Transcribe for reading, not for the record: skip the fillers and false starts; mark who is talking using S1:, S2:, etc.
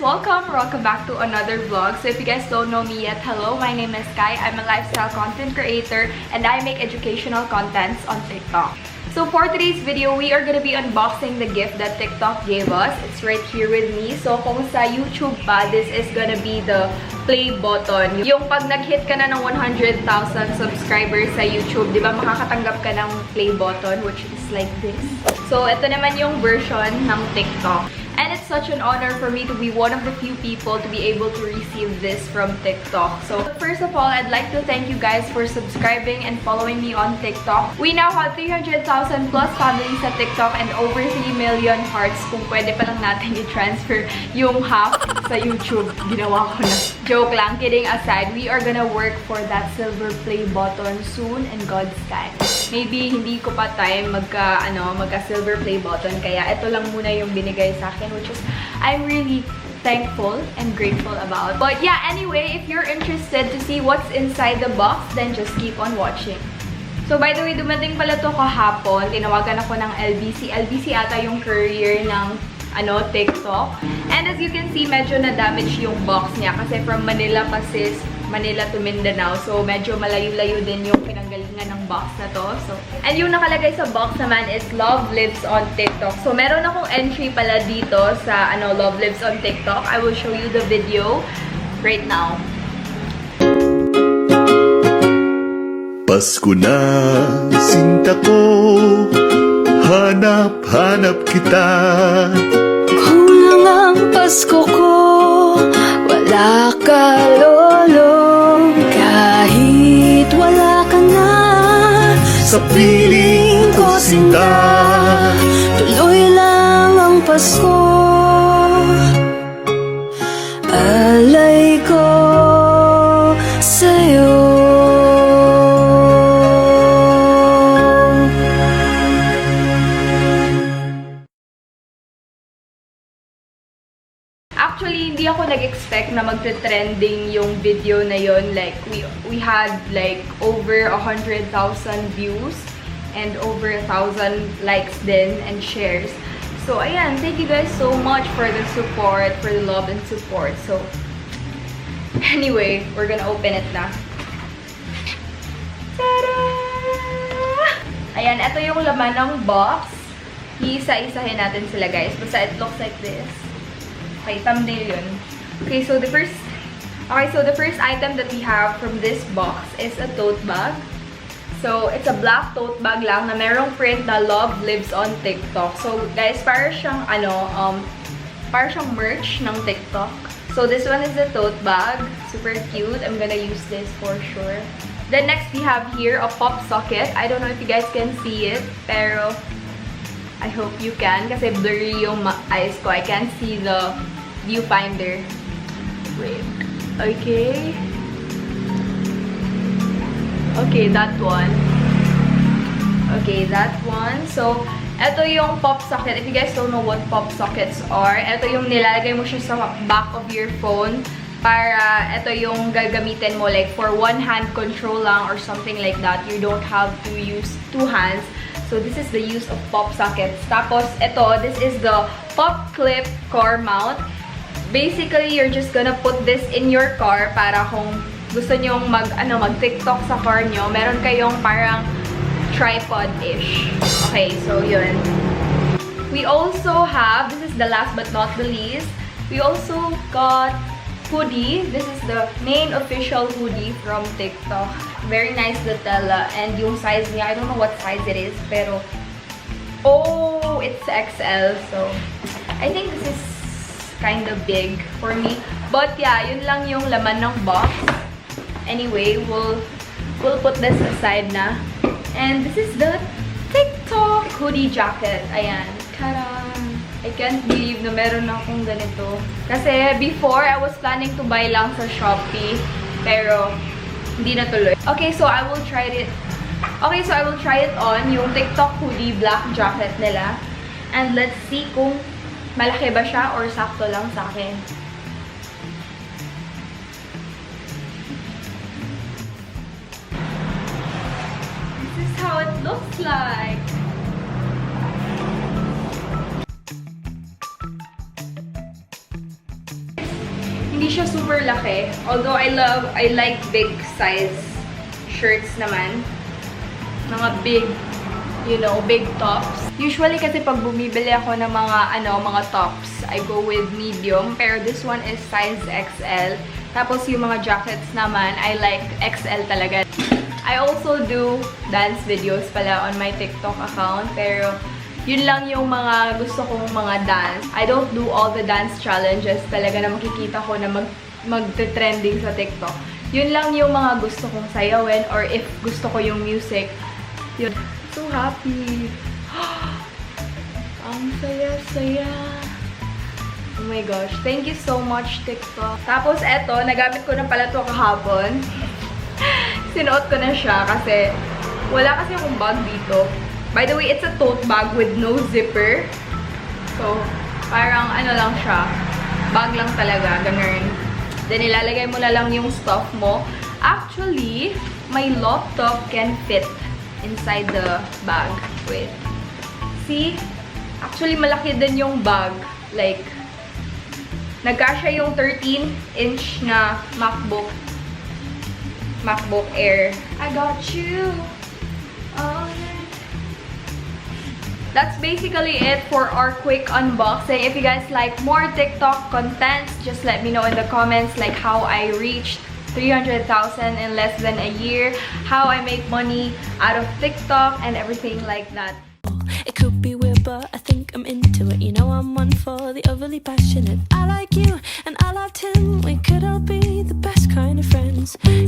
S1: Welcome back to another vlog. So if you guys don't know me yet, hello, my name is Sky. I'm a lifestyle content creator and I make educational contents on TikTok. So for today's video, we are gonna be unboxing the gift that TikTok gave us. It's right here with me. So kung sa YouTube pa, this is gonna be the play button. Yung pag nag-hit ka na ng 100,000 subscribers sa YouTube, di ba makakatanggap ka ng play button, which is like this. So ito naman yung version ng TikTok. And it's such an honor for me to be one of the few people to be able to receive this from TikTok. So first of all, I'd like to thank you guys for subscribing and following me on TikTok. We now have 300,000 plus families sa TikTok and over 3 million hearts. Kung pwede pa lang natin i-transfer yung half sa YouTube. Ginawa ko na. Joke lang, kidding aside, we are gonna work for that silver play button soon in God's time. Maybe hindi ko pa time magka-silver play button, kaya ito lang muna yung binigay sa akin, which is I'm really thankful and grateful about. But yeah, anyway, if you're interested to see what's inside the box, then just keep on watching. So by the way, dumating pala to kahapon. Tinawagan ako ng LBC. LBC ata yung courier ng TikTok. And as you can see, medyo na-damage yung box niya kasi from Manila to Mindanao. So medyo malayo-layo din yung pinanggalingan ng box na to. So, and yung nakalagay sa box naman is Love Lives on TikTok. So meron akong entry pala dito sa Love Lives on TikTok. I will show you the video right now.
S2: Pasko na, sinta ko, hanap-hanap kita.
S3: Kulang ang Pasko ko, wala ka lolo. Kahit wala ka na,
S2: Sa piling ko sinta,
S3: tuloy lang ang Pasko. Alay ko sa'yo.
S1: Actually, hindi ako nag-expect na magte-trending yung video na yon. Like, we had like over 100,000 views and over 1,000 likes din and shares. So, ayan, thank you guys so much for the support, for the love and support. So, anyway, we're gonna open it na. Tada! Ayan, ito yung laman ng box. Iisa-isahin natin sila, guys. Basta it looks like this. Okay, thumbnail yun. Okay, so the first item that we have from this box is a tote bag. So, it's a black tote bag lang na merong print na Love Lives on TikTok. So, guys, para siyang merch ng TikTok. So, this one is the tote bag. Super cute. I'm gonna use this for sure. Then next, we have here a pop socket. I don't know if you guys can see it, pero I hope you can kasi blurry yung eyes ko. I can't see the viewfinder. Wait. Okay. Okay, that one. Okay, that one. So, ito yung pop socket. If you guys don't know what pop sockets are, ito yung nilalagay mo siya sa back of your phone para ito yung gagamitin mo like for one hand control lang or something like that. You don't have to use two hands. So, this is the use of pop sockets. Tapos, this is the pop clip car mount. Basically, you're just gonna put this in your car para kung gusto nyong mag-TikTok sa car nyo, meron kayong parang tripod-ish. Okay, so yun. We also have, this is the last but not the least, we also got hoodie. This is the main official hoodie from TikTok. Very nice detail. And yung size niya, I don't know what size it is, pero it's XL. So, I think this is kind of big for me. But yeah, yun lang yung laman ng box. Anyway, we'll put this aside na. And this is the TikTok hoodie jacket. Ayan. Tada! I can't believe na meron akong ganito. Kasi before, I was planning to buy lang sa Shopee. Pero, hindi natuloy. Okay, so I will try it. Okay, so I will try it on yung TikTok hoodie black jacket nila. And let's see kung malaki ba siya or sakto lang sa akin. This is how it looks like. Hindi siya super laki. Although I like big size shirts naman. Mga big, you know, big tops. Usually kasi pag bumibili ako ng mga tops, I go with medium. Pero this one is size XL. Tapos yung mga jackets naman, I like XL talaga. I also do dance videos pala on my TikTok account. Pero yun lang yung mga gusto kong mga dance. I don't do all the dance challenges talaga na makikita ko na magte-trending sa TikTok. Yun lang yung mga gusto kong sayawin or if gusto ko yung music. Yun. So happy. Ang saya-saya. Oh my gosh. Thank you so much, TikTok. Tapos eto, nagamit ko na pala to kahapon. Sinuot ko na siya kasi wala kasi akong bag dito. By the way, it's a tote bag with no zipper. So, parang ano lang siya. Bag lang talaga. Ganun. Then, ilalagay mo na lang yung stuff mo. Actually, my laptop can fit inside the bag. Wait. See? Actually, malaki din yung bag. Like, nagkasya yung 13-inch na Macbook Air. I got you. Oh, yeah. That's basically it for our quick unboxing. If you guys like more TikTok contents, just let me know in the comments like how I reached 300,000 in less than a year, how I make money out of TikTok, and everything like that.
S3: It could be weird, but I think I'm into it. You know I'm one for the overly passionate. I like you and I loved him. We could all be the best kind of friends.